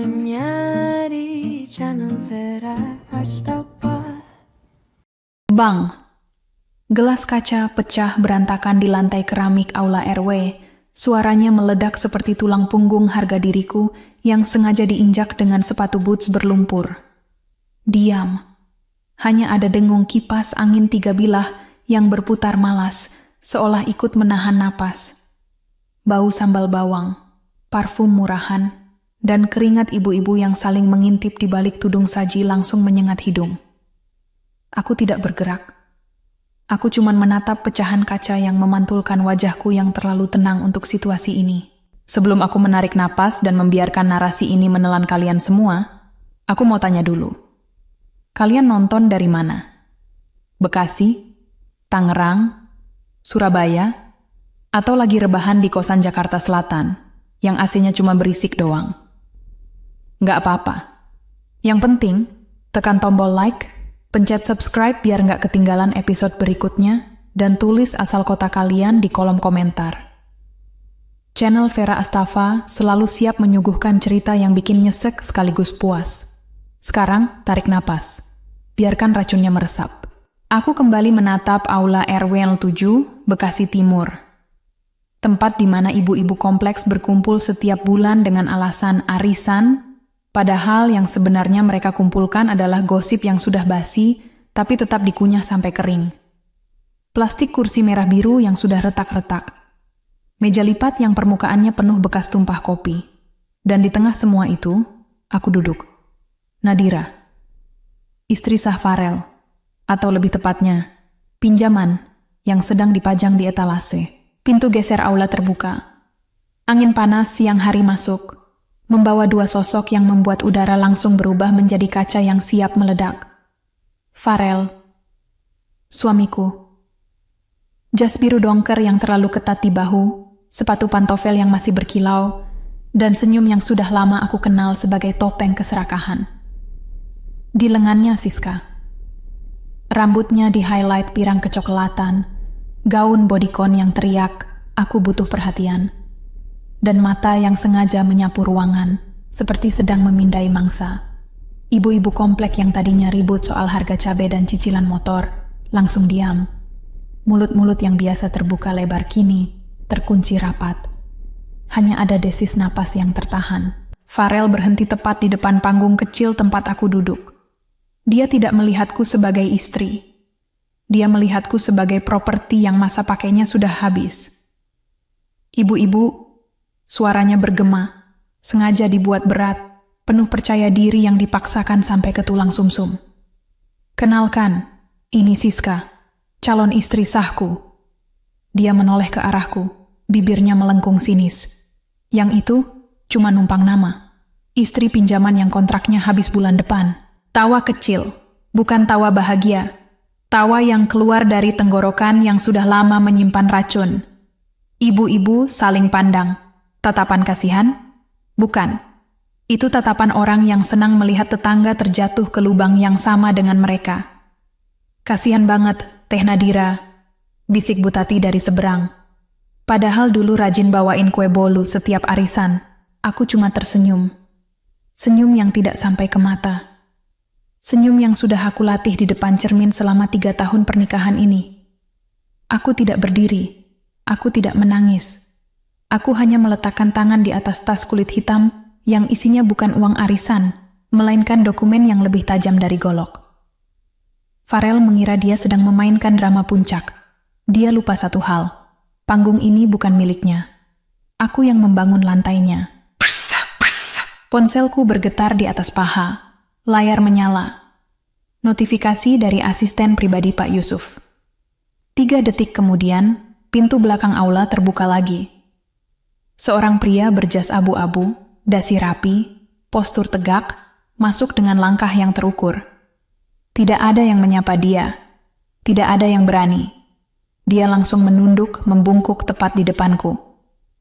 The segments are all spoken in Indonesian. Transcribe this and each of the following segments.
hanya di channel Vera Astapa. Bang! Gelas kaca pecah berantakan di lantai keramik aula RW. Suaranya meledak seperti tulang punggung harga diriku yang sengaja diinjak dengan sepatu boots berlumpur. Diam. Hanya ada dengung kipas angin 3 bilah yang berputar malas, seolah ikut menahan napas. Bau sambal bawang, parfum murahan, dan keringat ibu-ibu yang saling mengintip di balik tudung saji langsung menyengat hidung. Aku tidak bergerak. Aku cuma menatap pecahan kaca yang memantulkan wajahku yang terlalu tenang untuk situasi ini. Sebelum aku menarik napas dan membiarkan narasi ini menelan kalian semua, aku mau tanya dulu. Kalian nonton dari mana? Bekasi? Tangerang? Surabaya? Atau lagi rebahan di kosan Jakarta Selatan, yang AC-nya cuma berisik doang? Nggak apa-apa. Yang penting, tekan tombol like, pencet subscribe biar nggak ketinggalan episode berikutnya, dan tulis asal kota kalian di kolom komentar. Channel Vera Astapa selalu siap menyuguhkan cerita yang bikin nyesek sekaligus puas. Sekarang, tarik napas. Biarkan racunnya meresap. Aku kembali menatap aula RW 07, Bekasi Timur. Tempat di mana ibu-ibu kompleks berkumpul setiap bulan dengan alasan arisan, padahal yang sebenarnya mereka kumpulkan adalah gosip yang sudah basi, tapi tetap dikunyah sampai kering. Plastik kursi merah biru yang sudah retak-retak. Meja lipat yang permukaannya penuh bekas tumpah kopi. Dan di tengah semua itu, aku duduk. Nadira. Istri sah Farel. Atau lebih tepatnya, pinjaman yang sedang dipajang di etalase. Pintu geser aula terbuka. Angin panas siang hari masuk. Membawa 2 sosok yang membuat udara langsung berubah menjadi kaca yang siap meledak. Farel, suamiku. Jas biru dongker yang terlalu ketat di bahu, sepatu pantofel yang masih berkilau, dan senyum yang sudah lama aku kenal sebagai topeng keserakahan. Di lengannya Siska. Rambutnya di-highlight pirang kecoklatan, gaun bodycon yang teriak, aku butuh perhatian. Dan mata yang sengaja menyapu ruangan, seperti sedang memindai mangsa. Ibu-ibu komplek yang tadinya ribut soal harga cabai dan cicilan motor, langsung diam. Mulut-mulut yang biasa terbuka lebar kini, terkunci rapat. Hanya ada desis napas yang tertahan. Farel berhenti tepat di depan panggung kecil tempat aku duduk. Dia tidak melihatku sebagai istri. Dia melihatku sebagai properti yang masa pakainya sudah habis. Ibu-ibu, suaranya bergema, sengaja dibuat berat, penuh percaya diri yang dipaksakan sampai ke tulang sumsum. Kenalkan, ini Siska, calon istri sahku. Dia menoleh ke arahku, bibirnya melengkung sinis. Yang itu cuma numpang nama. Istri pinjaman yang kontraknya habis bulan depan. Tawa kecil, bukan tawa bahagia. Tawa yang keluar dari tenggorokan yang sudah lama menyimpan racun. Ibu-ibu saling pandang. Tatapan kasihan? Bukan. Itu tatapan orang yang senang melihat tetangga terjatuh ke lubang yang sama dengan mereka. Kasihan banget, Teh Nadira, bisik Bu Tati dari seberang. Padahal dulu rajin bawain kue bolu setiap arisan. Aku cuma tersenyum. Senyum yang tidak sampai ke mata. Senyum yang sudah aku latih di depan cermin selama 3 tahun pernikahan ini. Aku tidak berdiri. Aku tidak menangis. Aku hanya meletakkan tangan di atas tas kulit hitam yang isinya bukan uang arisan, melainkan dokumen yang lebih tajam dari golok. Farel mengira dia sedang memainkan drama puncak. Dia lupa satu hal. Panggung ini bukan miliknya. Aku yang membangun lantainya. Ponselku bergetar di atas paha. Layar menyala. Notifikasi dari asisten pribadi Pak Yusuf. 3 detik kemudian, pintu belakang aula terbuka lagi. Seorang pria berjas abu-abu, dasi rapi, postur tegak, masuk dengan langkah yang terukur. Tidak ada yang menyapa dia. Tidak ada yang berani. Dia langsung menunduk, membungkuk tepat di depanku.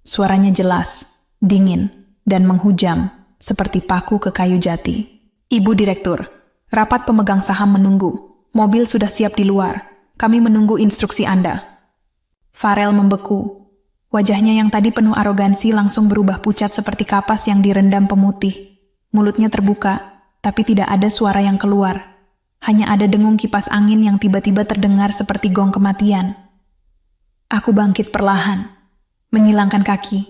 Suaranya jelas, dingin, dan menghujam, seperti paku ke kayu jati. Ibu Direktur, rapat pemegang saham menunggu. Mobil sudah siap di luar. Kami menunggu instruksi Anda. Farel membeku. Wajahnya yang tadi penuh arogansi langsung berubah pucat seperti kapas yang direndam pemutih. Mulutnya terbuka, tapi tidak ada suara yang keluar. Hanya ada dengung kipas angin yang tiba-tiba terdengar seperti gong kematian. Aku bangkit perlahan, menyilangkan kaki,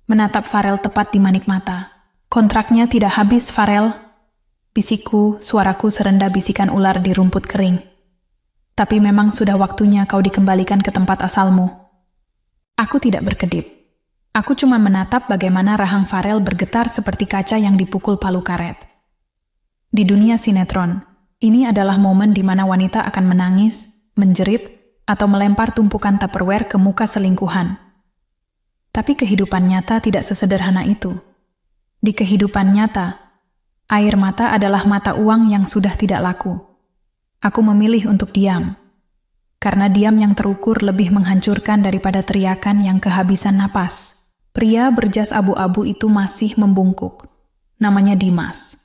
menatap Farel tepat di manik mata. Kontraknya tidak habis, Farel. Bisikku, suaraku serendah bisikan ular di rumput kering. Tapi memang sudah waktunya kau dikembalikan ke tempat asalmu. Aku tidak berkedip. Aku cuma menatap bagaimana rahang Farel bergetar seperti kaca yang dipukul palu karet. Di dunia sinetron, ini adalah momen di mana wanita akan menangis, menjerit, atau melempar tumpukan Tupperware ke muka selingkuhan. Tapi kehidupan nyata tidak sesederhana itu. Di kehidupan nyata, air mata adalah mata uang yang sudah tidak laku. Aku memilih untuk diam. Karena diam yang terukur lebih menghancurkan daripada teriakan yang kehabisan napas. Pria berjas abu-abu itu masih membungkuk. Namanya Dimas.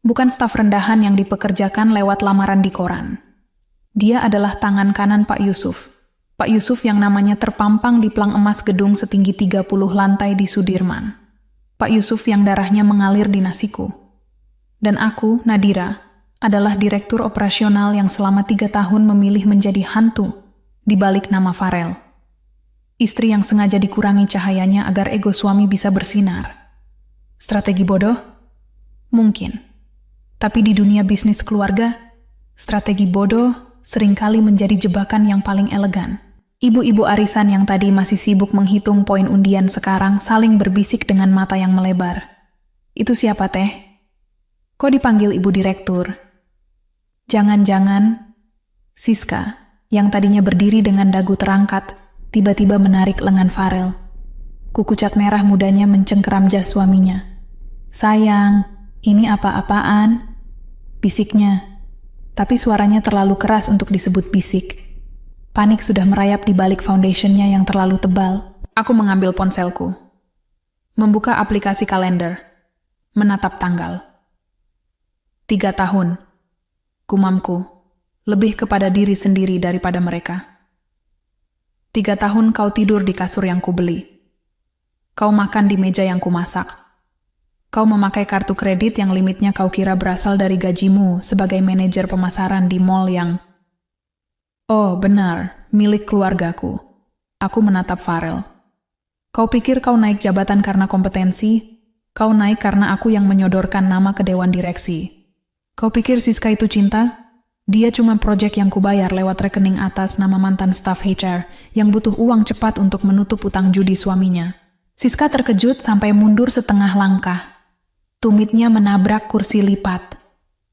Bukan staf rendahan yang dipekerjakan lewat lamaran di koran. Dia adalah tangan kanan Pak Yusuf. Pak Yusuf yang namanya terpampang di plang emas gedung setinggi 30 lantai di Sudirman. Pak Yusuf yang darahnya mengalir di nasiku. Dan aku, Nadira, adalah direktur operasional yang selama 3 tahun memilih menjadi hantu di balik nama Farel. Istri yang sengaja dikurangi cahayanya agar ego suami bisa bersinar. Strategi bodoh? Mungkin. Tapi di dunia bisnis keluarga, strategi bodoh seringkali menjadi jebakan yang paling elegan. Ibu-ibu arisan yang tadi masih sibuk menghitung poin undian sekarang saling berbisik dengan mata yang melebar. Itu siapa, Teh? Kok dipanggil Ibu Direktur? Jangan-jangan Siska, yang tadinya berdiri dengan dagu terangkat, tiba-tiba menarik lengan Farel. Kuku cat merah mudanya mencengkeram jas suaminya. "Sayang, ini apa-apaan?" bisiknya. Tapi suaranya terlalu keras untuk disebut bisik. Panik sudah merayap di balik foundationnya yang terlalu tebal. Aku mengambil ponselku. Membuka aplikasi kalender. Menatap tanggal. 3 tahun. Gumamku, lebih kepada diri sendiri daripada mereka. 3 tahun kau tidur di kasur yang kubeli. Kau makan di meja yang kumasak. Kau memakai kartu kredit yang limitnya kau kira berasal dari gajimu sebagai manajer pemasaran di mall yang... Oh, benar, milik keluargaku. Aku menatap Farel. Kau pikir kau naik jabatan karena kompetensi? Kau naik karena aku yang menyodorkan nama ke dewan direksi. Kau pikir Siska itu cinta? Dia cuma proyek yang kubayar lewat rekening atas nama mantan staf HR yang butuh uang cepat untuk menutup utang judi suaminya. Siska terkejut sampai mundur setengah langkah. Tumitnya menabrak kursi lipat.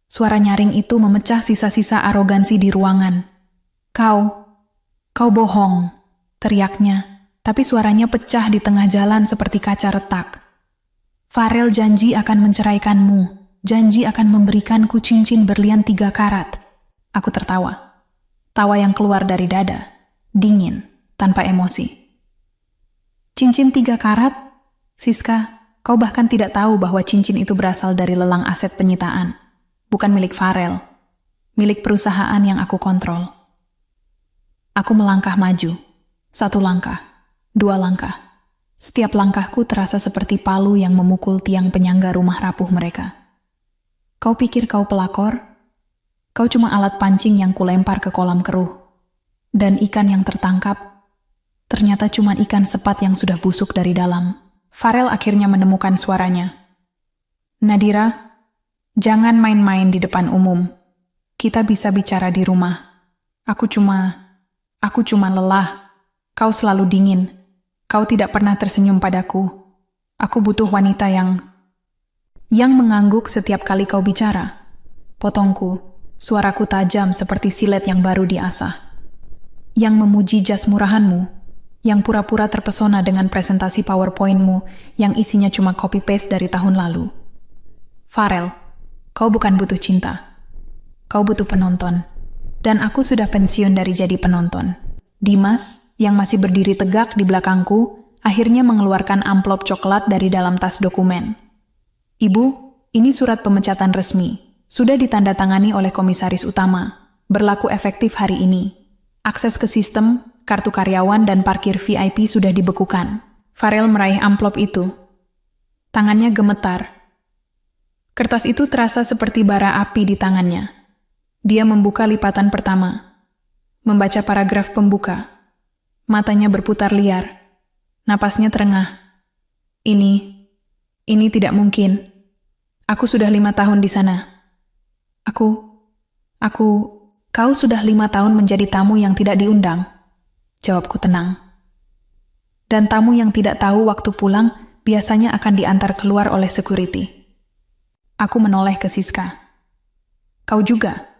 Suara nyaring itu memecah sisa-sisa arogansi di ruangan. Kau bohong, teriaknya, tapi suaranya pecah di tengah jalan seperti kaca retak. Farel janji akan menceraikanmu, janji akan memberikanku cincin berlian 3 karat. Aku tertawa. Tawa yang keluar dari dada, dingin, tanpa emosi. Cincin 3 karat? Siska, kau bahkan tidak tahu bahwa cincin itu berasal dari lelang aset penyitaan. Bukan milik Farel. Milik perusahaan yang aku kontrol. Aku melangkah maju. 1 langkah, 2 langkah. Setiap langkahku terasa seperti palu yang memukul tiang penyangga rumah rapuh mereka. Kau pikir kau pelakor? Kau cuma alat pancing yang kulempar ke kolam keruh. Dan ikan yang tertangkap, ternyata cuma ikan sepat yang sudah busuk dari dalam. Farel akhirnya menemukan suaranya. Nadira, jangan main-main di depan umum. Kita bisa bicara di rumah. Aku cuma lelah. Kau selalu dingin. Kau tidak pernah tersenyum padaku. Aku butuh wanita yang mengangguk setiap kali kau bicara. Potongku. Suaraku tajam seperti silet yang baru diasah. Yang memuji jas murahanmu, yang pura-pura terpesona dengan presentasi PowerPoint-mu yang isinya cuma copy-paste dari tahun lalu. Farel, kau bukan butuh cinta. Kau butuh penonton. Dan aku sudah pensiun dari jadi penonton. Dimas, yang masih berdiri tegak di belakangku, akhirnya mengeluarkan amplop coklat dari dalam tas dokumen. Ibu, ini surat pemecatan resmi. Sudah ditandatangani oleh komisaris utama. Berlaku efektif hari ini. Akses ke sistem, kartu karyawan dan parkir VIP sudah dibekukan. Farel meraih amplop itu. Tangannya gemetar. Kertas itu terasa seperti bara api di tangannya. Dia membuka lipatan pertama, membaca paragraf pembuka. Matanya berputar liar, napasnya terengah. Ini tidak mungkin. Aku sudah 5 tahun di sana. Kau sudah 5 tahun menjadi tamu yang tidak diundang. Jawabku tenang. Dan tamu yang tidak tahu waktu pulang biasanya akan diantar keluar oleh security. Aku menoleh ke Siska. Kau juga.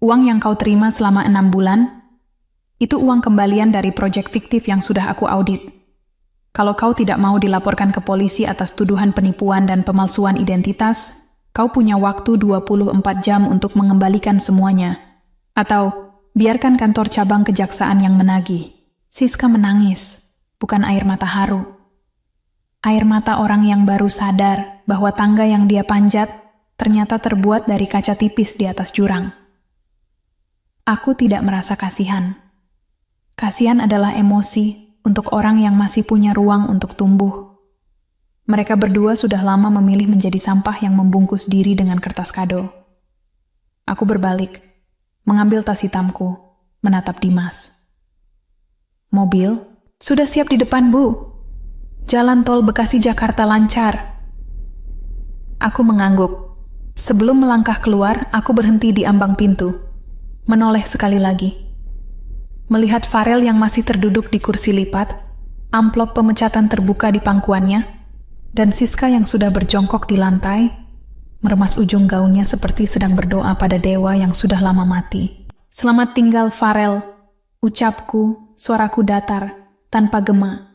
Uang yang kau terima selama 6 bulan, itu uang kembalian dari proyek fiktif yang sudah aku audit. Kalau kau tidak mau dilaporkan ke polisi atas tuduhan penipuan dan pemalsuan identitas, kau punya waktu 24 jam untuk mengembalikan semuanya. Atau biarkan kantor cabang kejaksaan yang menagih. Siska menangis, bukan air mata haru. Air mata orang yang baru sadar bahwa tangga yang dia panjat ternyata terbuat dari kaca tipis di atas jurang. Aku tidak merasa kasihan. Kasihan adalah emosi untuk orang yang masih punya ruang untuk tumbuh. Mereka berdua sudah lama memilih menjadi sampah yang membungkus diri dengan kertas kado. Aku berbalik, mengambil tas hitamku, menatap Dimas. Mobil sudah siap di depan, Bu. Jalan tol Bekasi-Jakarta lancar. Aku mengangguk. Sebelum melangkah keluar, aku berhenti di ambang pintu. Menoleh sekali lagi. Melihat Farel yang masih terduduk di kursi lipat, amplop pemecatan terbuka di pangkuannya, dan Siska yang sudah berjongkok di lantai, meremas ujung gaunnya seperti sedang berdoa pada dewa yang sudah lama mati. Selamat tinggal, Farel. Ucapku, suaraku datar, tanpa gema.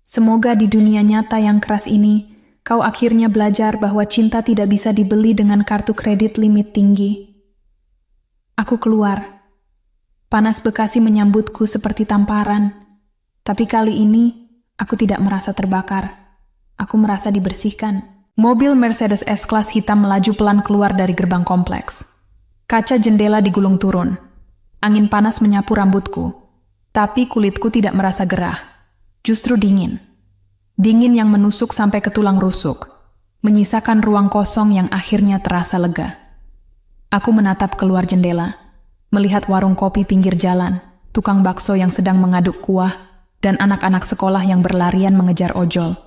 Semoga di dunia nyata yang keras ini, kau akhirnya belajar bahwa cinta tidak bisa dibeli dengan kartu kredit limit tinggi. Aku keluar. Panas Bekasi menyambutku seperti tamparan. Tapi kali ini, aku tidak merasa terbakar. Aku merasa dibersihkan. Mobil Mercedes S-Class hitam melaju pelan keluar dari gerbang kompleks. Kaca jendela digulung turun. Angin panas menyapu rambutku. Tapi kulitku tidak merasa gerah. Justru dingin. Dingin yang menusuk sampai ke tulang rusuk, menyisakan ruang kosong yang akhirnya terasa lega. Aku menatap keluar jendela, melihat warung kopi pinggir jalan, tukang bakso yang sedang mengaduk kuah, dan anak-anak sekolah yang berlarian mengejar ojol.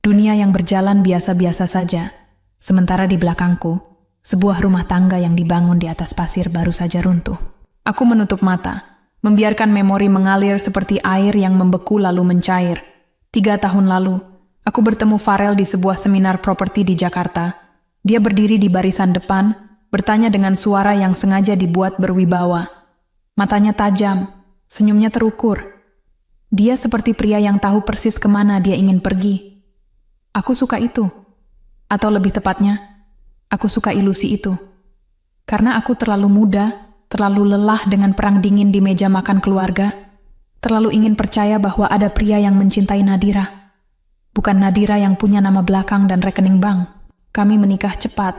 Dunia yang berjalan biasa-biasa saja, sementara di belakangku, sebuah rumah tangga yang dibangun di atas pasir baru saja runtuh. Aku menutup mata, membiarkan memori mengalir seperti air yang membeku lalu mencair. 3 tahun lalu, aku bertemu Farel di sebuah seminar properti di Jakarta. Dia berdiri di barisan depan, bertanya dengan suara yang sengaja dibuat berwibawa. Matanya tajam, senyumnya terukur. Dia seperti pria yang tahu persis kemana dia ingin pergi. Aku suka itu. Atau lebih tepatnya, aku suka ilusi itu. Karena aku terlalu muda, terlalu lelah dengan perang dingin di meja makan keluarga, terlalu ingin percaya bahwa ada pria yang mencintai Nadira. Bukan Nadira yang punya nama belakang dan rekening bank. Kami menikah cepat,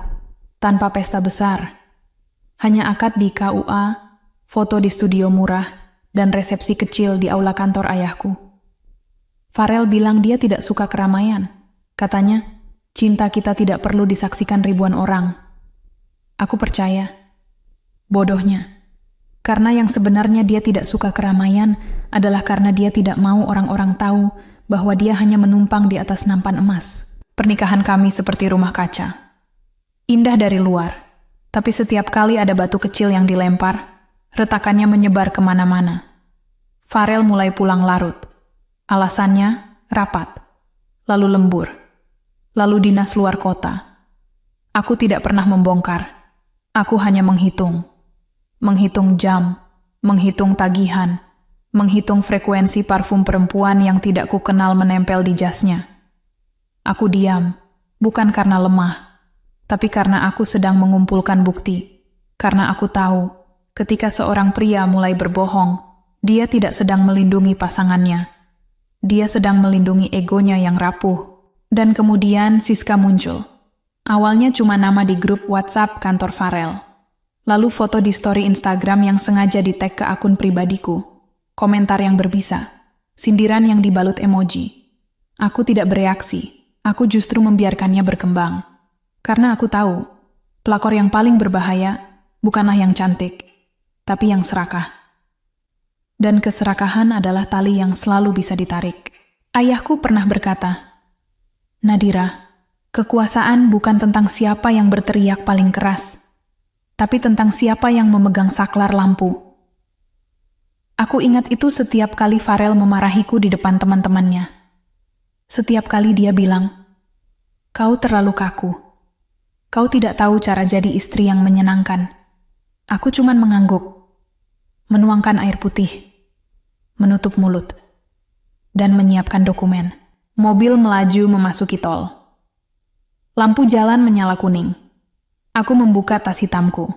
tanpa pesta besar. Hanya akad di KUA, foto di studio murah, dan resepsi kecil di aula kantor ayahku. Farel bilang dia tidak suka keramaian. Katanya, cinta kita tidak perlu disaksikan ribuan orang. Aku percaya. Bodohnya. Karena yang sebenarnya dia tidak suka keramaian adalah karena dia tidak mau orang-orang tahu bahwa dia hanya menumpang di atas nampan emas. Pernikahan kami seperti rumah kaca. Indah dari luar, tapi setiap kali ada batu kecil yang dilempar, retakannya menyebar kemana-mana. Farel mulai pulang larut. Alasannya, rapat. Lalu lembur. Lalu dinas luar kota. Aku tidak pernah membongkar. Aku hanya menghitung. Menghitung jam, menghitung tagihan, menghitung frekuensi parfum perempuan yang tidak kukenal menempel di jasnya. Aku diam, bukan karena lemah, tapi karena aku sedang mengumpulkan bukti. Karena aku tahu, ketika seorang pria mulai berbohong, dia tidak sedang melindungi pasangannya. Dia sedang melindungi egonya yang rapuh. Dan kemudian Siska muncul. Awalnya cuma nama di grup WhatsApp kantor Farel. Lalu foto di story Instagram yang sengaja di-tag ke akun pribadiku. Komentar yang berbisa. Sindiran yang dibalut emoji. Aku tidak bereaksi. Aku justru membiarkannya berkembang. Karena aku tahu, pelakor yang paling berbahaya bukanlah yang cantik, tapi yang serakah. Dan keserakahan adalah tali yang selalu bisa ditarik. Ayahku pernah berkata, "Nadira, kekuasaan bukan tentang siapa yang berteriak paling keras, tapi tentang siapa yang memegang saklar lampu." Aku ingat itu setiap kali Farel memarahiku di depan teman-temannya. Setiap kali dia bilang, "Kau terlalu kaku. Kau tidak tahu cara jadi istri yang menyenangkan." Aku cuman mengangguk, menuangkan air putih, menutup mulut, dan menyiapkan dokumen. Mobil melaju memasuki tol. Lampu jalan menyala kuning. Aku membuka tas hitamku,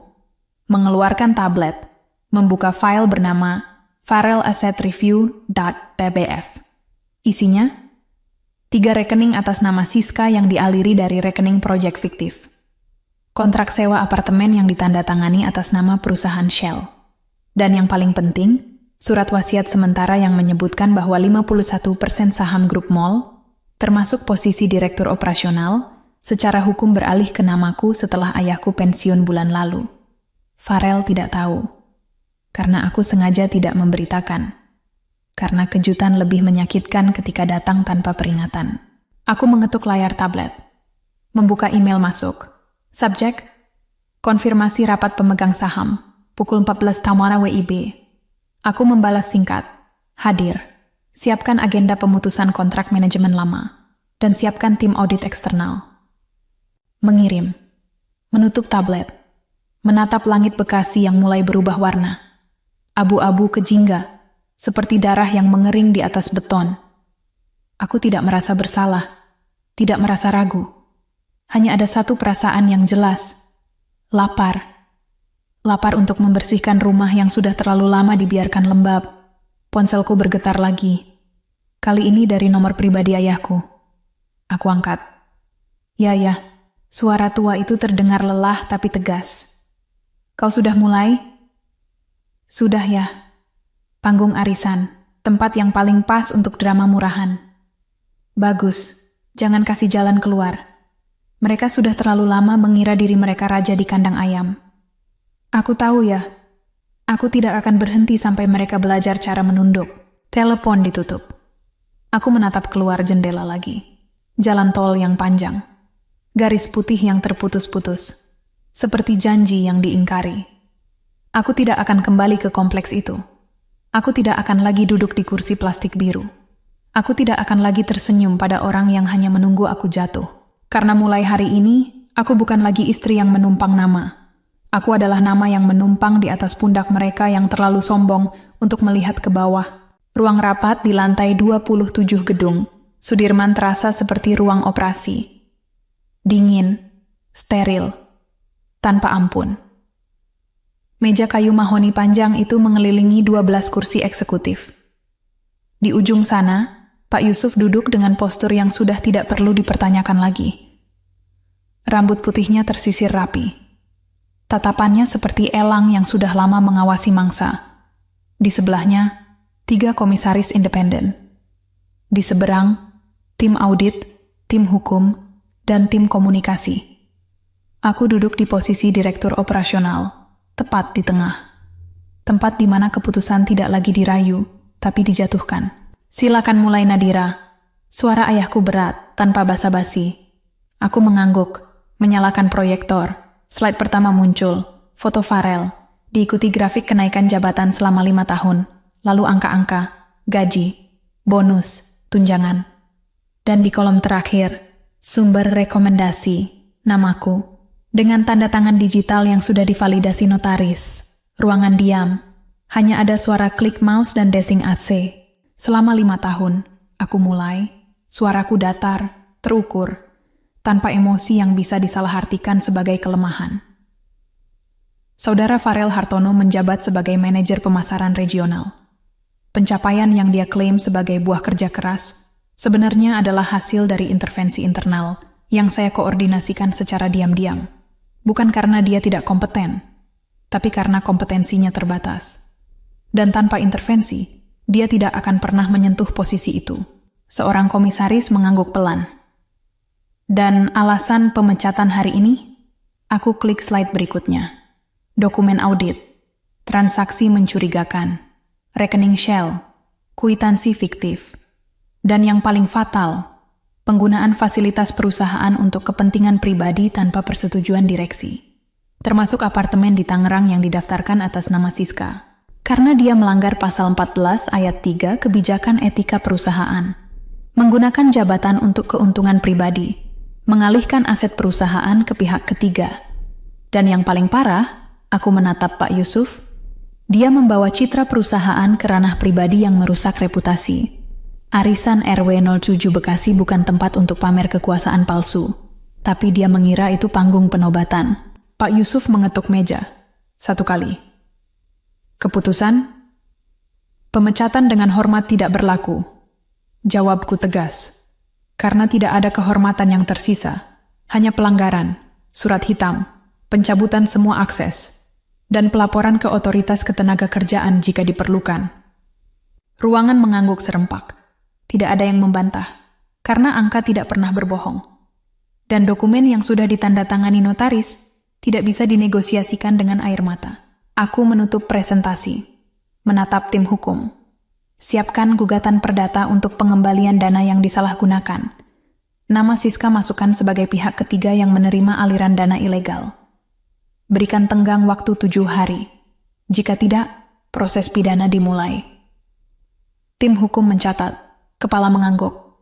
mengeluarkan tablet, membuka file bernama farelAssetReview.tbf. Isinya, 3 rekening atas nama Siska yang dialiri dari rekening proyek fiktif. Kontrak sewa apartemen yang ditandatangani atas nama perusahaan Shell. Dan yang paling penting, surat wasiat sementara yang menyebutkan bahwa 51% saham grup mall, termasuk posisi direktur operasional, secara hukum beralih ke namaku setelah ayahku pensiun bulan lalu. Farel tidak tahu, karena aku sengaja tidak memberitakan. Karena kejutan lebih menyakitkan ketika datang tanpa peringatan. Aku mengetuk layar tablet, membuka email masuk. Subjek, konfirmasi rapat pemegang saham, pukul 14 Tamuara WIB. Aku membalas singkat, hadir, siapkan agenda pemutusan kontrak manajemen lama, dan siapkan tim audit eksternal. Mengirim, menutup tablet, menatap langit Bekasi yang mulai berubah warna. Abu-abu kejingga, seperti darah yang mengering di atas beton. Aku tidak merasa bersalah, tidak merasa ragu. Hanya ada satu perasaan yang jelas, lapar. Lapar untuk membersihkan rumah yang sudah terlalu lama dibiarkan lembab. Ponselku bergetar lagi. Kali ini dari nomor pribadi ayahku. Aku angkat. Ya. Suara tua itu terdengar lelah tapi tegas. Kau sudah mulai? Sudah ya. Panggung arisan, tempat yang paling pas untuk drama murahan. Bagus, jangan kasih jalan keluar. Mereka sudah terlalu lama mengira diri mereka raja di kandang ayam. Aku tahu ya, aku tidak akan berhenti sampai mereka belajar cara menunduk. Telepon ditutup. Aku menatap keluar jendela lagi. Jalan tol yang panjang. Garis putih yang terputus-putus. Seperti janji yang diingkari. Aku tidak akan kembali ke kompleks itu. Aku tidak akan lagi duduk di kursi plastik biru. Aku tidak akan lagi tersenyum pada orang yang hanya menunggu aku jatuh. Karena mulai hari ini, aku bukan lagi istri yang menumpang nama. Aku adalah nama yang menumpang di atas pundak mereka yang terlalu sombong untuk melihat ke bawah. Ruang rapat di lantai 27 gedung. Sudirman terasa seperti ruang operasi. Dingin, steril, tanpa ampun. Meja kayu mahoni panjang itu mengelilingi 12 kursi eksekutif. Di ujung sana, Pak Yusuf duduk dengan postur yang sudah tidak perlu dipertanyakan lagi. Rambut putihnya tersisir rapi. Tatapannya seperti elang yang sudah lama mengawasi mangsa. Di sebelahnya, 3 komisaris independen. Di seberang, tim audit, tim hukum, dan tim komunikasi. Aku duduk di posisi direktur operasional, tepat di tengah. Tempat di mana keputusan tidak lagi dirayu, tapi dijatuhkan. Silakan mulai Nadira. Suara ayahku berat, tanpa basa-basi. Aku mengangguk, menyalakan proyektor. Slide pertama muncul, foto Farel, diikuti grafik kenaikan jabatan selama 5 tahun, lalu angka-angka, gaji, bonus, tunjangan. Dan di kolom terakhir, sumber rekomendasi, namaku, dengan tanda tangan digital yang sudah divalidasi notaris. Ruangan diam, hanya ada suara klik mouse dan desing AC. Selama 5 tahun, aku mulai, suaraku datar, terukur, tanpa emosi yang bisa disalahartikan sebagai kelemahan. Saudara Farel Hartono menjabat sebagai manajer pemasaran regional. Pencapaian yang dia klaim sebagai buah kerja keras sebenarnya adalah hasil dari intervensi internal yang saya koordinasikan secara diam-diam. Bukan karena dia tidak kompeten, tapi karena kompetensinya terbatas. Dan tanpa intervensi, dia tidak akan pernah menyentuh posisi itu. Seorang komisaris mengangguk pelan. Dan alasan pemecatan hari ini? Aku klik slide berikutnya. Dokumen audit, transaksi mencurigakan, rekening shell, kwitansi fiktif, dan yang paling fatal, penggunaan fasilitas perusahaan untuk kepentingan pribadi tanpa persetujuan direksi. Termasuk apartemen di Tangerang yang didaftarkan atas nama Siska. Karena dia melanggar pasal 14 ayat 3 kebijakan etika perusahaan. Menggunakan jabatan untuk keuntungan pribadi, mengalihkan aset perusahaan ke pihak ketiga. Dan yang paling parah, aku menatap Pak Yusuf. Dia membawa citra perusahaan ke ranah pribadi yang merusak reputasi. Arisan RW 07 Bekasi bukan tempat untuk pamer kekuasaan palsu, tapi dia mengira itu panggung penobatan. Pak Yusuf mengetuk meja. 1 kali. Keputusan? Pemecatan dengan hormat tidak berlaku. Jawabku tegas. Karena tidak ada kehormatan yang tersisa. Hanya pelanggaran, surat hitam, pencabutan semua akses, dan pelaporan ke otoritas ketenagakerjaan jika diperlukan. Ruangan mengangguk serempak. Tidak ada yang membantah, karena angka tidak pernah berbohong. Dan dokumen yang sudah ditandatangani notaris tidak bisa dinegosiasikan dengan air mata. Aku menutup presentasi, menatap tim hukum. Siapkan gugatan perdata untuk pengembalian dana yang disalahgunakan. Nama Siska masukkan sebagai pihak ketiga yang menerima aliran dana ilegal. Berikan tenggang waktu 7 hari. Jika tidak, proses pidana dimulai. Tim hukum mencatat, kepala mengangguk.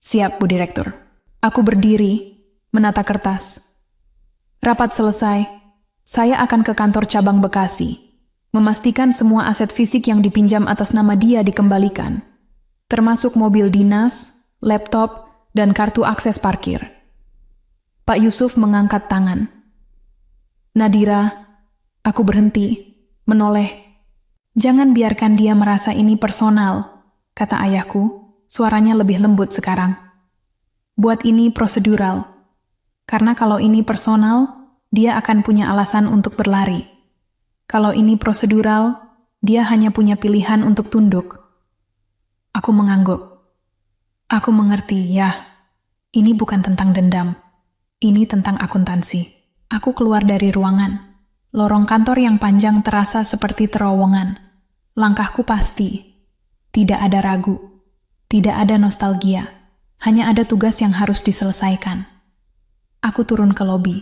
Siap, Bu Direktur. Aku berdiri, menata kertas. Rapat selesai. Saya akan ke kantor cabang Bekasi, memastikan semua aset fisik yang dipinjam atas nama dia dikembalikan, termasuk mobil dinas, laptop, dan kartu akses parkir. Pak Yusuf mengangkat tangan. Nadira, aku berhenti, menoleh. Jangan biarkan dia merasa ini personal, kata ayahku, suaranya lebih lembut sekarang. Buat ini prosedural, karena kalau ini personal, dia akan punya alasan untuk berlari. Kalau ini prosedural, dia hanya punya pilihan untuk tunduk. Aku mengangguk. Aku mengerti, ya. Ini bukan tentang dendam. Ini tentang akuntansi. Aku keluar dari ruangan. Lorong kantor yang panjang terasa seperti terowongan. Langkahku pasti. Tidak ada ragu. Tidak ada nostalgia. Hanya ada tugas yang harus diselesaikan. Aku turun ke lobi.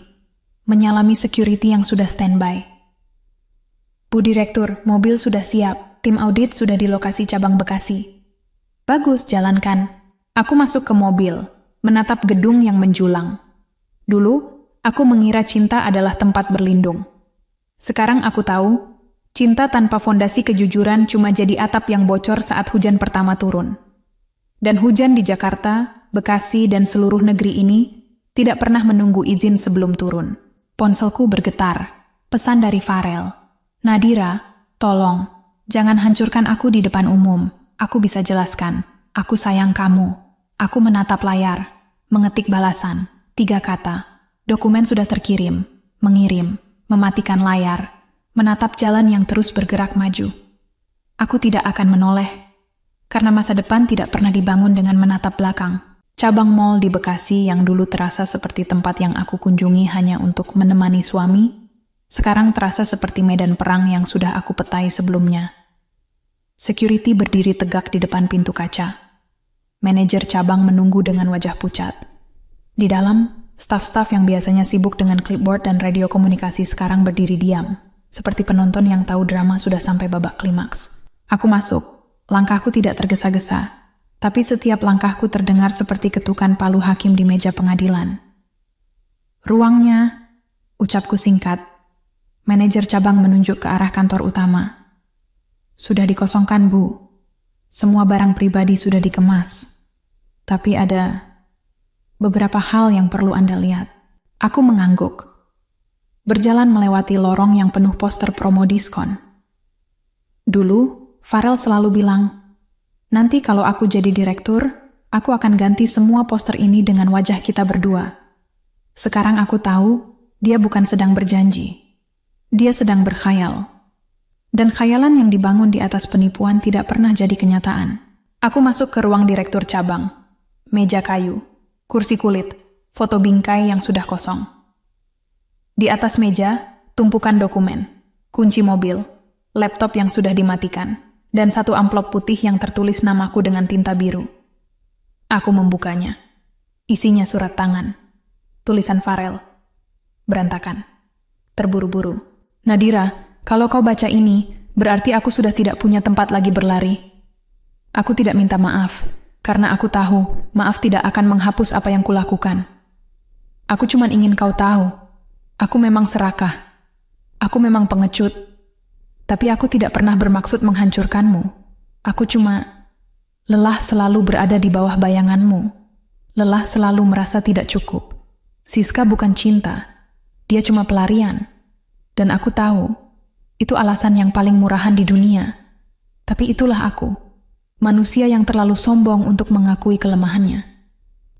Menyalami security yang sudah standby. Bu Direktur, mobil sudah siap. Tim audit sudah di lokasi cabang Bekasi. Bagus, jalankan. Aku masuk ke mobil, menatap gedung yang menjulang. Dulu, aku mengira cinta adalah tempat berlindung. Sekarang aku tahu, cinta tanpa fondasi kejujuran cuma jadi atap yang bocor saat hujan pertama turun. Dan hujan di Jakarta, Bekasi, dan seluruh negeri ini tidak pernah menunggu izin sebelum turun. Ponselku bergetar. Pesan dari Farel. Nadira, tolong, jangan hancurkan aku di depan umum. Aku bisa jelaskan. Aku sayang kamu. Aku menatap layar. Mengetik balasan. 3 kata. Dokumen sudah terkirim. Mengirim. Mematikan layar. Menatap jalan yang terus bergerak maju. Aku tidak akan menoleh. Karena masa depan tidak pernah dibangun dengan menatap belakang. Cabang mall di Bekasi yang dulu terasa seperti tempat yang aku kunjungi hanya untuk menemani suami, sekarang terasa seperti medan perang yang sudah aku petai sebelumnya. Security berdiri tegak di depan pintu kaca. Manajer cabang menunggu dengan wajah pucat. Di dalam, staf-staf yang biasanya sibuk dengan clipboard dan radio komunikasi sekarang berdiri diam, seperti penonton yang tahu drama sudah sampai babak klimaks. Aku masuk. Langkahku tidak tergesa-gesa. Tapi setiap langkahku terdengar seperti ketukan palu hakim di meja pengadilan. Ruangnya, ucapku singkat. Manajer cabang menunjuk ke arah kantor utama. Sudah dikosongkan, Bu. Semua barang pribadi sudah dikemas. Tapi ada beberapa hal yang perlu Anda lihat. Aku mengangguk. Berjalan melewati lorong yang penuh poster promo diskon. Dulu, Farel selalu bilang, nanti kalau aku jadi direktur, aku akan ganti semua poster ini dengan wajah kita berdua. Sekarang aku tahu, dia bukan sedang berjanji. Dia sedang berkhayal. Dan khayalan yang dibangun di atas penipuan tidak pernah jadi kenyataan. Aku masuk ke ruang direktur cabang. Meja kayu, kursi kulit, foto bingkai yang sudah kosong. Di atas meja, tumpukan dokumen, kunci mobil, laptop yang sudah dimatikan, dan satu amplop putih yang tertulis namaku dengan tinta biru. Aku membukanya. Isinya surat tangan. Tulisan Farel. Berantakan. Terburu-buru. Nadira, kalau kau baca ini, berarti aku sudah tidak punya tempat lagi berlari. Aku tidak minta maaf, karena aku tahu maaf tidak akan menghapus apa yang kulakukan. Aku cuma ingin kau tahu, aku memang serakah. Aku memang pengecut. Tapi aku tidak pernah bermaksud menghancurkanmu. Aku cuma lelah selalu berada di bawah bayanganmu. Lelah selalu merasa tidak cukup. Siska bukan cinta. Dia cuma pelarian. Dan aku tahu, itu alasan yang paling murahan di dunia. Tapi itulah aku. Manusia yang terlalu sombong untuk mengakui kelemahannya.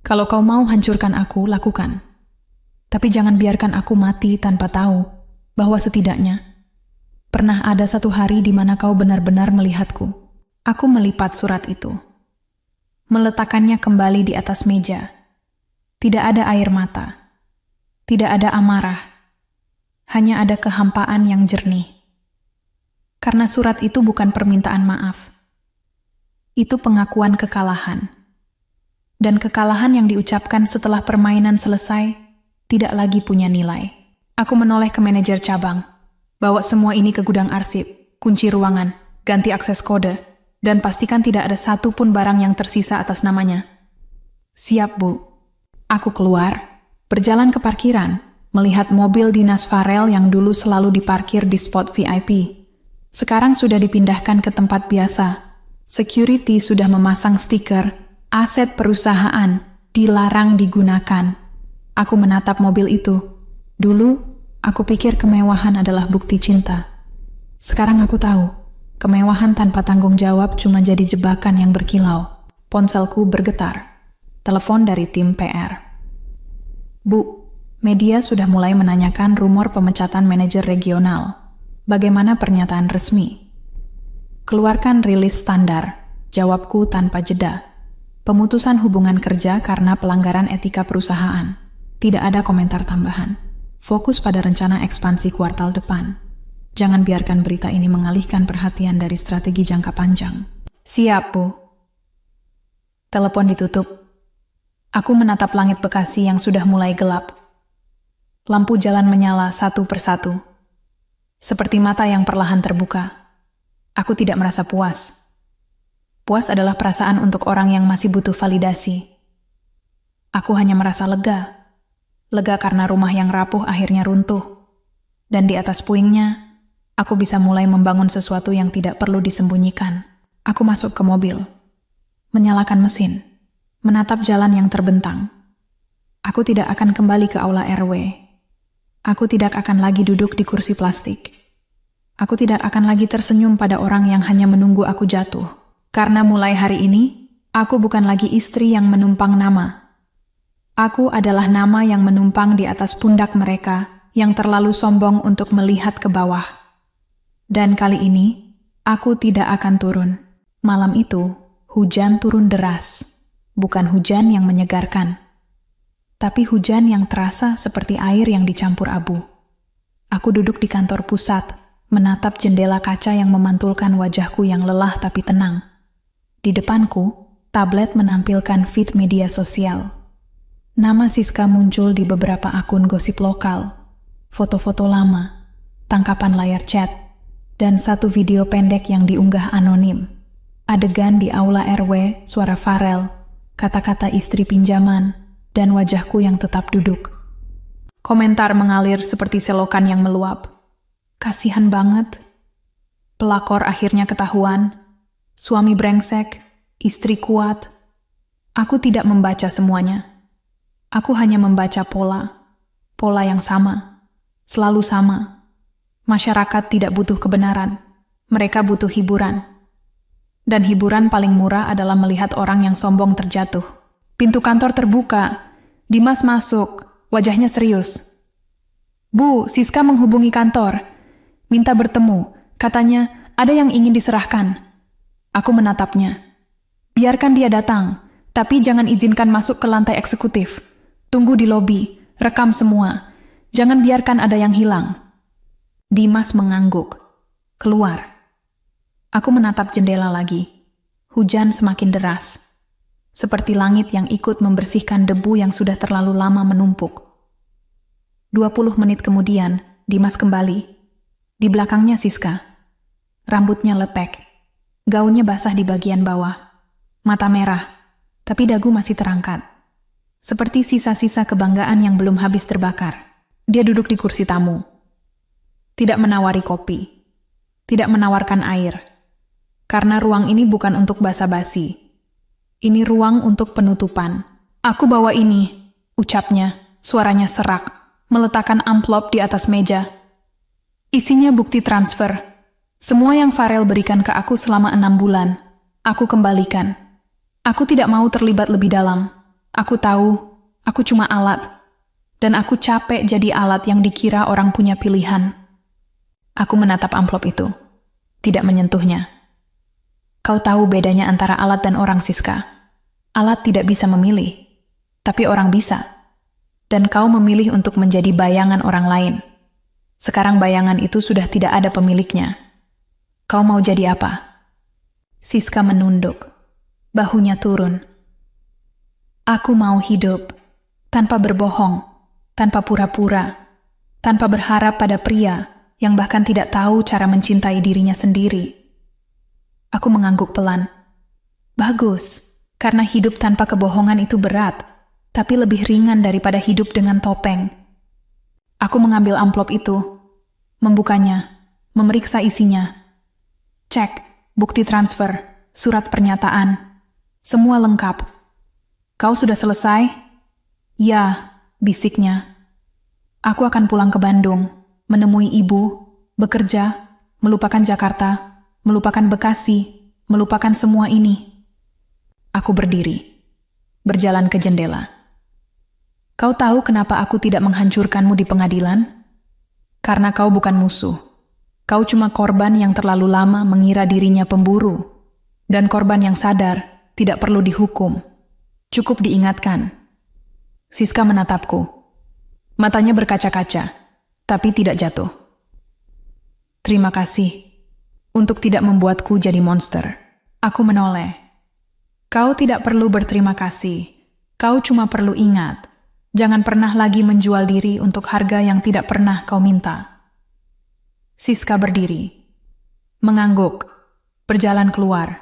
Kalau kau mau hancurkan aku, lakukan. Tapi jangan biarkan aku mati tanpa tahu bahwa setidaknya pernah ada satu hari di mana kau benar-benar melihatku. Aku melipat surat itu. Meletakkannya kembali di atas meja. Tidak ada air mata. Tidak ada amarah. Hanya ada kehampaan yang jernih. Karena surat itu bukan permintaan maaf. Itu pengakuan kekalahan. Dan kekalahan yang diucapkan setelah permainan selesai tidak lagi punya nilai. Aku menoleh ke manajer cabang. Bawa semua ini ke gudang arsip, kunci ruangan, ganti akses kode, dan pastikan tidak ada satu pun barang yang tersisa atas namanya. Siap, Bu. Aku keluar, berjalan ke parkiran, melihat mobil dinas Farel yang dulu selalu diparkir di spot VIP. Sekarang sudah dipindahkan ke tempat biasa. Security sudah memasang stiker, aset perusahaan, dilarang digunakan. Aku menatap mobil itu. Dulu, aku pikir kemewahan adalah bukti cinta. Sekarang aku tahu, kemewahan tanpa tanggung jawab cuma jadi jebakan yang berkilau. Ponselku bergetar. Telepon dari tim PR. Bu, media sudah mulai menanyakan rumor pemecatan manajer regional. Bagaimana pernyataan resmi? Keluarkan rilis standar. Jawabku tanpa jeda. Pemutusan hubungan kerja karena pelanggaran etika perusahaan. Tidak ada komentar tambahan. Fokus pada rencana ekspansi kuartal depan. Jangan biarkan berita ini mengalihkan perhatian dari strategi jangka panjang. Siap, Bu. Telepon ditutup. Aku menatap langit Bekasi yang sudah mulai gelap. Lampu jalan menyala satu persatu. Seperti mata yang perlahan terbuka. Aku tidak merasa puas. Puas adalah perasaan untuk orang yang masih butuh validasi. Aku hanya merasa lega. Lega karena rumah yang rapuh akhirnya runtuh. Dan di atas puingnya, aku bisa mulai membangun sesuatu yang tidak perlu disembunyikan. Aku masuk ke mobil. Menyalakan mesin. Menatap jalan yang terbentang. Aku tidak akan kembali ke aula RW. Aku tidak akan lagi duduk di kursi plastik. Aku tidak akan lagi tersenyum pada orang yang hanya menunggu aku jatuh. Karena mulai hari ini, aku bukan lagi istri yang menumpang nama. Aku adalah nama yang menumpang di atas pundak mereka yang terlalu sombong untuk melihat ke bawah. Dan kali ini, aku tidak akan turun. Malam itu, hujan turun deras. Bukan hujan yang menyegarkan, tapi hujan yang terasa seperti air yang dicampur abu. Aku duduk di kantor pusat, menatap jendela kaca yang memantulkan wajahku yang lelah tapi tenang. Di depanku, tablet menampilkan feed media sosial. Nama Siska muncul di beberapa akun gosip lokal, foto-foto lama, tangkapan layar chat, dan satu video pendek yang diunggah anonim. Adegan di aula RW, suara Farel, kata-kata istri pinjaman, dan wajahku yang tetap duduk. Komentar mengalir seperti selokan yang meluap. Kasihan banget. Pelakor akhirnya ketahuan. Suami brengsek, istri kuat. Aku tidak membaca semuanya. Aku hanya membaca pola. Pola yang sama. Selalu sama. Masyarakat tidak butuh kebenaran. Mereka butuh hiburan. Dan hiburan paling murah adalah melihat orang yang sombong terjatuh. Pintu kantor terbuka. Dimas masuk. Wajahnya serius. Bu, Siska menghubungi kantor. Minta bertemu. Katanya, ada yang ingin diserahkan. Aku menatapnya. Biarkan dia datang, tapi jangan izinkan masuk ke lantai eksekutif. Tunggu di lobi, rekam semua. Jangan biarkan ada yang hilang. Dimas mengangguk. Keluar. Aku menatap jendela lagi. Hujan semakin deras. Seperti langit yang ikut membersihkan debu yang sudah terlalu lama menumpuk. 20 menit kemudian, Dimas kembali. Di belakangnya Siska. Rambutnya lepek. Gaunnya basah di bagian bawah. Mata merah, tapi dagu masih terangkat. Seperti sisa-sisa kebanggaan yang belum habis terbakar. Dia duduk di kursi tamu. Tidak menawari kopi. Tidak menawarkan air. Karena ruang ini bukan untuk basa-basi. Ini ruang untuk penutupan. Aku bawa ini, ucapnya, suaranya serak, meletakkan amplop di atas meja. Isinya bukti transfer. Semua yang Farel berikan ke aku selama 6 bulan, aku kembalikan. Aku tidak mau terlibat lebih dalam. Aku tahu, aku cuma alat. Dan aku capek jadi alat yang dikira orang punya pilihan. Aku menatap amplop itu. Tidak menyentuhnya. Kau tahu bedanya antara alat dan orang, Siska. Alat tidak bisa memilih, tapi orang bisa. Dan kau memilih untuk menjadi bayangan orang lain. Sekarang bayangan itu sudah tidak ada pemiliknya. Kau mau jadi apa? Siska menunduk. Bahunya turun. Aku mau hidup, tanpa berbohong, tanpa pura-pura, tanpa berharap pada pria yang bahkan tidak tahu cara mencintai dirinya sendiri. Aku mengangguk pelan. Bagus, karena hidup tanpa kebohongan itu berat, tapi lebih ringan daripada hidup dengan topeng. Aku mengambil amplop itu, membukanya, memeriksa isinya. Cek, bukti transfer, surat pernyataan, semua lengkap. Kau sudah selesai? Ya, bisiknya. Aku akan pulang ke Bandung, menemui ibu, bekerja, melupakan Jakarta, melupakan Bekasi, melupakan semua ini. Aku berdiri, berjalan ke jendela. Kau tahu kenapa aku tidak menghancurkanmu di pengadilan? Karena kau bukan musuh. Kau cuma korban yang terlalu lama mengira dirinya pemburu. Dan korban yang sadar tidak perlu dihukum. Cukup diingatkan. Siska menatapku. Matanya berkaca-kaca, tapi tidak jatuh. Terima kasih untuk tidak membuatku jadi monster. Aku menoleh. Kau tidak perlu berterima kasih. Kau cuma perlu ingat. Jangan pernah lagi menjual diri untuk harga yang tidak pernah kau minta. Siska berdiri. Mengangguk. Berjalan keluar.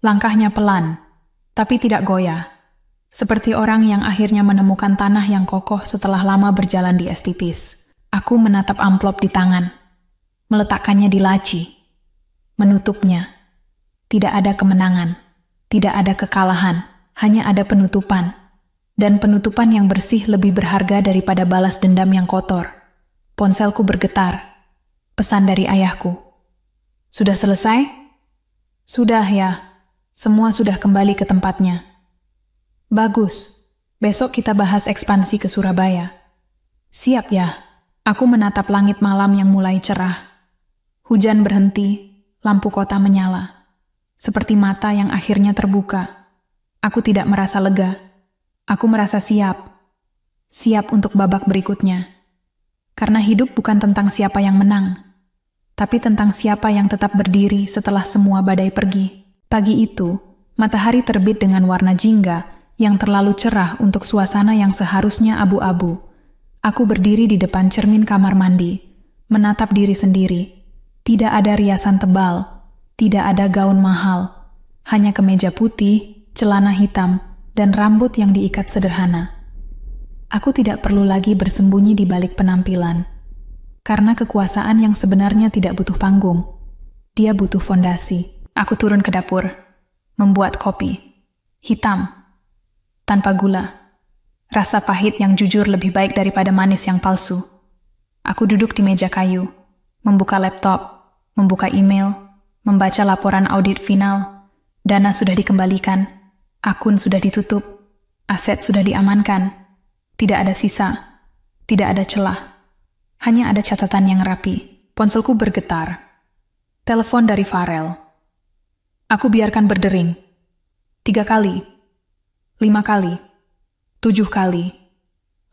Langkahnya pelan, tapi tidak goyah. Seperti orang yang akhirnya menemukan tanah yang kokoh setelah lama berjalan di es tipis. Aku menatap amplop di tangan. Meletakkannya di laci. Menutupnya. Tidak ada kemenangan, tidak ada kekalahan, hanya ada penutupan. Dan penutupan yang bersih lebih berharga daripada balas dendam yang kotor. Ponselku bergetar. Pesan dari ayahku. Sudah selesai? Sudah ya, semua sudah kembali ke tempatnya. Bagus, besok kita bahas ekspansi ke Surabaya. Siap ya, aku menatap langit malam yang mulai cerah. Hujan berhenti. Lampu kota menyala, seperti mata yang akhirnya terbuka. Aku tidak merasa lega. Aku merasa siap. Siap untuk babak berikutnya. Karena hidup bukan tentang siapa yang menang, tapi tentang siapa yang tetap berdiri setelah semua badai pergi. Pagi itu, matahari terbit dengan warna jingga yang terlalu cerah untuk suasana yang seharusnya abu-abu. Aku berdiri di depan cermin kamar mandi, menatap diri sendiri. Tidak ada riasan tebal, tidak ada gaun mahal, hanya kemeja putih, celana hitam, dan rambut yang diikat sederhana. Aku tidak perlu lagi bersembunyi di balik penampilan, karena kekuasaan yang sebenarnya tidak butuh panggung. Dia butuh fondasi. Aku turun ke dapur, membuat kopi. Hitam, tanpa gula. Rasa pahit yang jujur lebih baik daripada manis yang palsu. Aku duduk di meja kayu, membuka laptop, membuka email, membaca laporan audit final. Dana sudah dikembalikan, akun sudah ditutup, aset sudah diamankan. Tidak ada sisa, tidak ada celah. Hanya ada catatan yang rapi. Ponselku bergetar. Telepon dari Farel. Aku biarkan berdering. 3 kali, 5 kali, 7 kali.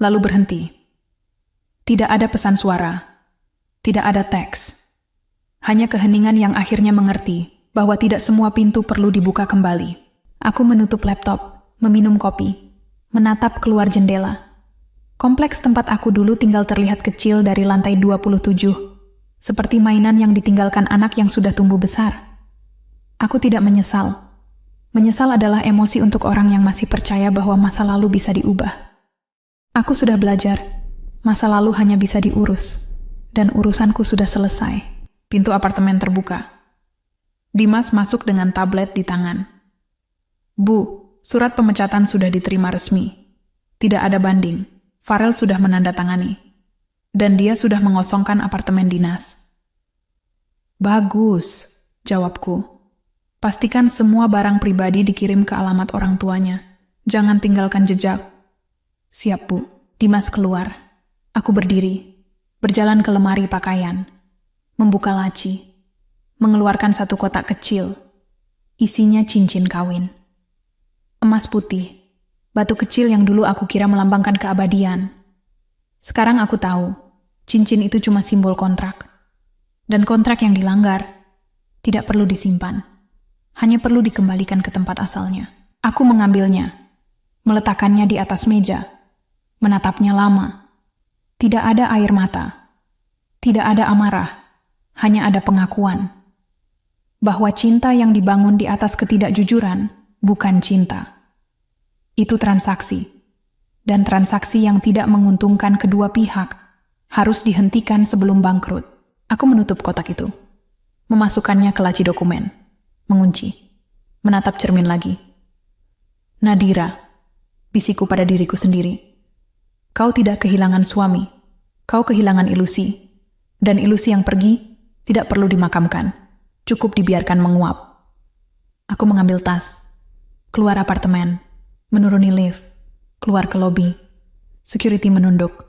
lalu berhenti. Tidak ada pesan suara, tidak ada teks. Hanya keheningan yang akhirnya mengerti bahwa tidak semua pintu perlu dibuka kembali. Aku menutup laptop, meminum kopi, menatap keluar jendela. Kompleks tempat aku dulu tinggal terlihat kecil dari lantai 27, seperti mainan yang ditinggalkan anak yang sudah tumbuh besar. Aku tidak menyesal. Menyesal adalah emosi untuk orang yang masih percaya bahwa masa lalu bisa diubah. Aku sudah belajar, masa lalu hanya bisa diurus, dan urusanku sudah selesai. Pintu apartemen terbuka. Dimas masuk dengan tablet di tangan. Bu, surat pemecatan sudah diterima resmi. Tidak ada banding. Farel sudah menandatangani. Dan dia sudah mengosongkan apartemen dinas. Bagus, jawabku. Pastikan semua barang pribadi dikirim ke alamat orang tuanya. Jangan tinggalkan jejak. Siap, Bu. Dimas keluar. Aku berdiri, berjalan ke lemari pakaian, membuka laci, mengeluarkan satu kotak kecil. Isinya cincin kawin. Emas putih. Batu kecil yang dulu aku kira melambangkan keabadian. Sekarang aku tahu, cincin itu cuma simbol kontrak. Dan kontrak yang dilanggar tidak perlu disimpan. Hanya perlu dikembalikan ke tempat asalnya. Aku mengambilnya, meletakkannya di atas meja, menatapnya lama. Tidak ada air mata. Tidak ada amarah. Hanya ada pengakuan. Bahwa cinta yang dibangun di atas ketidakjujuran bukan cinta. Itu transaksi. Dan transaksi yang tidak menguntungkan kedua pihak harus dihentikan sebelum bangkrut. Aku menutup kotak itu. Memasukkannya ke laci dokumen. Mengunci. Menatap cermin lagi. Nadira, bisikku pada diriku sendiri. Kau tidak kehilangan suami. Kau kehilangan ilusi. Dan ilusi yang pergi tidak perlu dimakamkan. Cukup dibiarkan menguap. Aku mengambil tas. Keluar apartemen. Menuruni lift, keluar ke lobi. Security menunduk.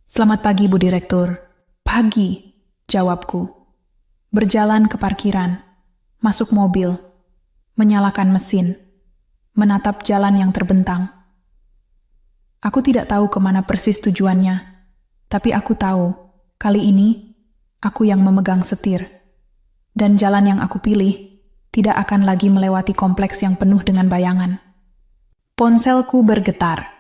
Selamat pagi, Bu Direktur. Pagi, jawabku. Berjalan ke parkiran, masuk mobil, menyalakan mesin, menatap jalan yang terbentang. Aku tidak tahu kemana persis tujuannya, tapi aku tahu, kali ini, aku yang memegang setir. Dan jalan yang aku pilih, tidak akan lagi melewati kompleks yang penuh dengan bayangan. Ponselku bergetar.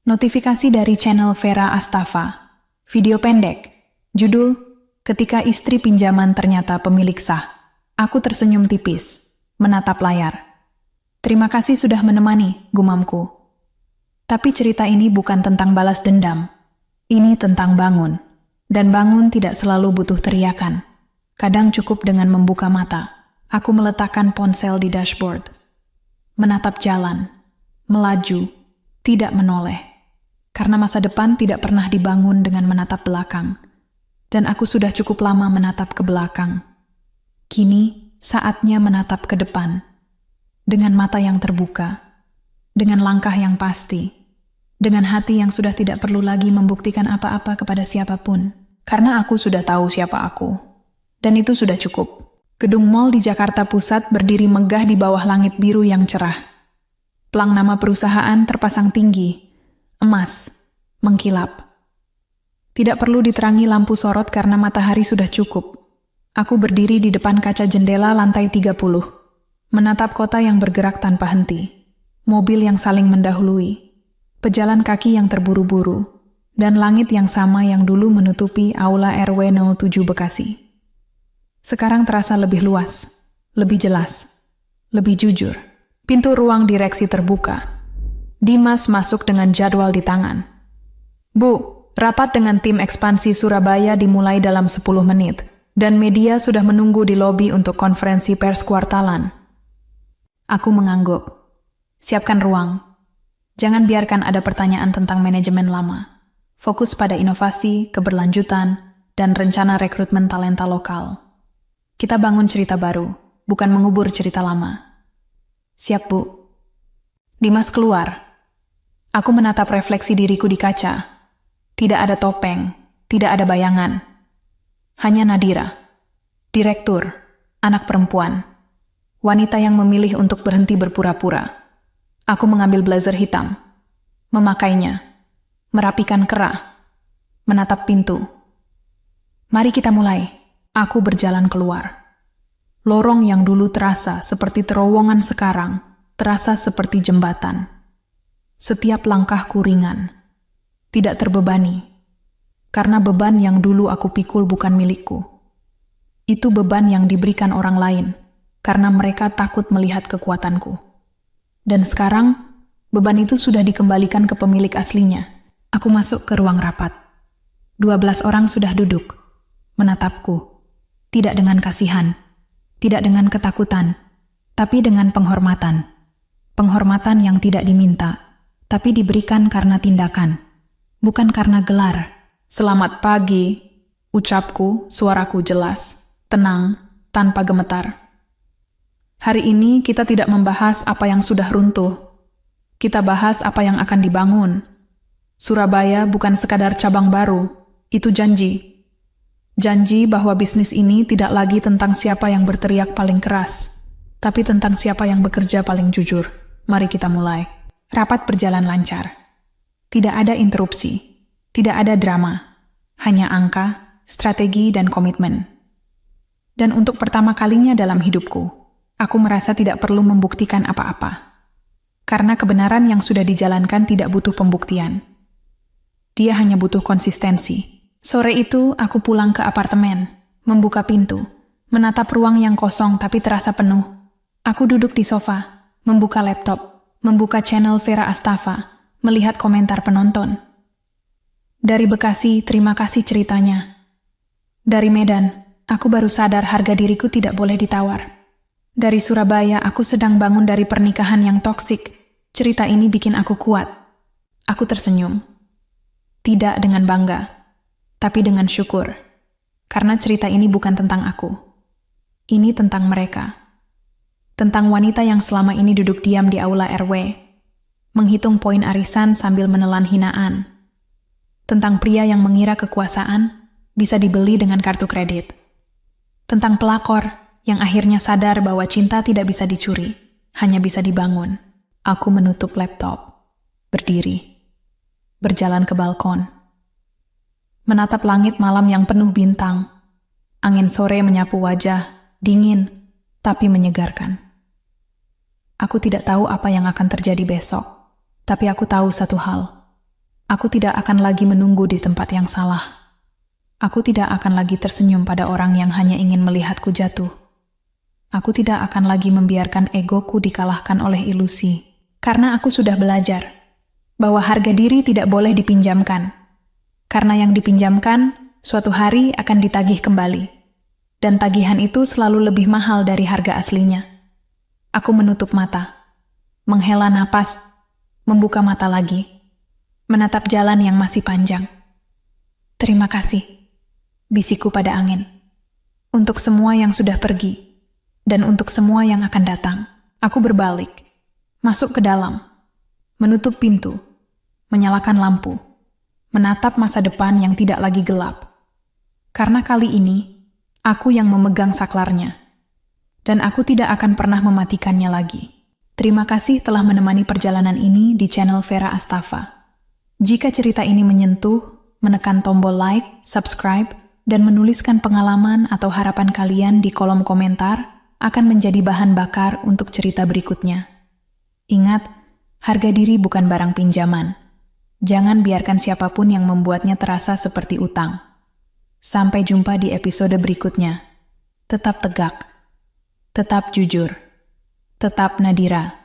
Notifikasi dari channel Vera Astafa. Video pendek. Judul, Ketika Istri Pinjaman Ternyata Pemilik Sah. Aku tersenyum tipis, menatap layar. Terima kasih sudah menemani, gumamku. Tapi cerita ini bukan tentang balas dendam. Ini tentang bangun. Dan bangun tidak selalu butuh teriakan. Kadang cukup dengan membuka mata. Aku meletakkan ponsel di dashboard. Menatap jalan. Melaju, tidak menoleh. Karena masa depan tidak pernah dibangun dengan menatap belakang. Dan aku sudah cukup lama menatap ke belakang. Kini, saatnya menatap ke depan. Dengan mata yang terbuka. Dengan langkah yang pasti. Dengan hati yang sudah tidak perlu lagi membuktikan apa-apa kepada siapapun. Karena aku sudah tahu siapa aku. Dan itu sudah cukup. Gedung mal di Jakarta Pusat berdiri megah di bawah langit biru yang cerah. Plang nama perusahaan terpasang tinggi, emas, mengkilap. Tidak perlu diterangi lampu sorot karena matahari sudah cukup. Aku berdiri di depan kaca jendela lantai 30, menatap kota yang bergerak tanpa henti, mobil yang saling mendahului, pejalan kaki yang terburu-buru, dan langit yang sama yang dulu menutupi aula RW 07 Bekasi. Sekarang terasa lebih luas, lebih jelas, lebih jujur. Pintu ruang direksi terbuka. Dimas masuk dengan jadwal di tangan. Bu, rapat dengan tim ekspansi Surabaya dimulai dalam 10 menit, dan media sudah menunggu di lobi untuk konferensi pers kuartalan. Aku mengangguk. Siapkan ruang. Jangan biarkan ada pertanyaan tentang manajemen lama. Fokus pada inovasi, keberlanjutan, dan rencana rekrutmen talenta lokal. Kita bangun cerita baru, bukan mengubur cerita lama. Siap, Bu. Dimas keluar. Aku menatap refleksi diriku di kaca. Tidak ada topeng, tidak ada bayangan. Hanya Nadira. Direktur, anak perempuan. Wanita yang memilih untuk berhenti berpura-pura. Aku mengambil blazer hitam. Memakainya. merapikan kerah, menatap pintu. Mari kita mulai. Aku berjalan keluar. Lorong yang dulu terasa seperti terowongan sekarang, terasa seperti jembatan. Setiap langkahku ringan, tidak terbebani, karena beban yang dulu aku pikul bukan milikku. Itu beban yang diberikan orang lain, karena mereka takut melihat kekuatanku. Dan sekarang, beban itu sudah dikembalikan ke pemilik aslinya. Aku masuk ke ruang rapat. 12 orang sudah duduk, menatapku. Tidak dengan kasihan, tidak dengan ketakutan, tapi dengan penghormatan. Penghormatan yang tidak diminta, tapi diberikan karena tindakan, bukan karena gelar. Selamat pagi, ucapku, suaraku jelas, tenang, tanpa gemetar. Hari ini kita tidak membahas apa yang sudah runtuh. Kita bahas apa yang akan dibangun. Surabaya bukan sekadar cabang baru, itu janji. Janji bahwa bisnis ini tidak lagi tentang siapa yang berteriak paling keras, tapi tentang siapa yang bekerja paling jujur. Mari kita mulai. Rapat berjalan lancar. Tidak ada interupsi, tidak ada drama, hanya angka, strategi, dan komitmen. Dan untuk pertama kalinya dalam hidupku, aku merasa tidak perlu membuktikan apa-apa. Karena kebenaran yang sudah dijalankan tidak butuh pembuktian. Dia hanya butuh konsistensi. Sore itu, aku pulang ke apartemen, membuka pintu, menatap ruang yang kosong tapi terasa penuh. Aku duduk di sofa, membuka laptop, membuka channel Vera Astafa, melihat komentar penonton. Dari Bekasi, terima kasih ceritanya. Dari Medan, aku baru sadar harga diriku tidak boleh ditawar. Dari Surabaya, aku sedang bangun dari pernikahan yang toksik. Cerita ini bikin aku kuat. Aku tersenyum. Tidak dengan bangga, tapi dengan syukur, karena cerita ini bukan tentang aku. Ini tentang mereka. Tentang wanita yang selama ini duduk diam di aula RW, menghitung poin arisan sambil menelan hinaan. Tentang pria yang mengira kekuasaan bisa dibeli dengan kartu kredit. Tentang pelakor yang akhirnya sadar bahwa cinta tidak bisa dicuri, hanya bisa dibangun. Aku menutup laptop, berdiri, berjalan ke balkon. Menatap langit malam yang penuh bintang. Angin sore menyapu wajah, dingin, tapi menyegarkan. Aku tidak tahu apa yang akan terjadi besok, tapi aku tahu satu hal. Aku tidak akan lagi menunggu di tempat yang salah. Aku tidak akan lagi tersenyum pada orang yang hanya ingin melihatku jatuh. Aku tidak akan lagi membiarkan egoku dikalahkan oleh ilusi, karena aku sudah belajar bahwa harga diri tidak boleh dipinjamkan. Karena yang dipinjamkan, suatu hari akan ditagih kembali. Dan tagihan itu selalu lebih mahal dari harga aslinya. Aku menutup mata, menghela napas, membuka mata lagi, menatap jalan yang masih panjang. Terima kasih, bisikku pada angin. Untuk semua yang sudah pergi, dan untuk semua yang akan datang. Aku berbalik, masuk ke dalam, menutup pintu, menyalakan lampu. Menatap masa depan yang tidak lagi gelap. Karena kali ini, aku yang memegang saklarnya. Dan aku tidak akan pernah mematikannya lagi. Terima kasih telah menemani perjalanan ini di channel Vera Astafa. Jika cerita ini menyentuh, menekan tombol like, subscribe, dan menuliskan pengalaman atau harapan kalian di kolom komentar akan menjadi bahan bakar untuk cerita berikutnya. Ingat, harga diri bukan barang pinjaman. Jangan biarkan siapapun yang membuatnya terasa seperti utang. Sampai jumpa di episode berikutnya. Tetap tegak, tetap jujur, tetap Nadira.